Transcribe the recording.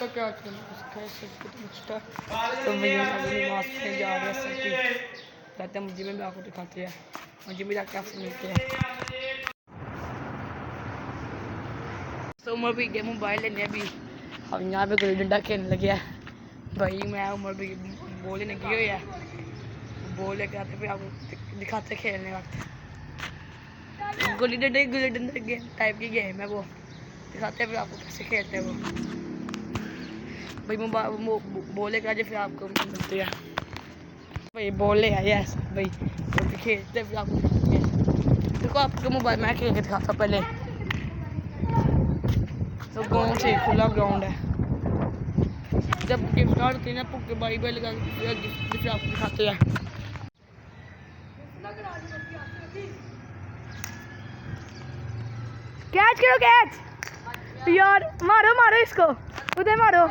तो क्या तो भैया मास्क में जा रहे हैं सबकी कहते हैं मुझे में आपको दिखाते हैं मुझे भी जाके आपसे मिलते हैं। तो उमर भी गेम मोबाइल लेने अभी अब यहाँ पे गुल्ली डंडा खेलने लगे है भाई मैं उमर भी बॉल लगी हुई है बॉल लेके आते फिर आपको दिखाते खेलने वक्त गुल्ली डंडा गेम टाइप की गेम है वो दिखाते हैं फिर आपको कैसे खेलते हैं वो भाई बॉल लेकर आज फिर आपको मिलते हैं भाई बॉल ले आया भाई तो खेलते फिर आपको देखो आपको मोबाइल मैं खेल के दिखाता पहले तो ग्राउंड से खुला ग्राउंड है जब गेम स्टार्ट होती है ना पुक्के बारी बारी लगा फिर आपको दिखाते हैं। कैच करो कैच यार मारो मारो इसको उधर मारो।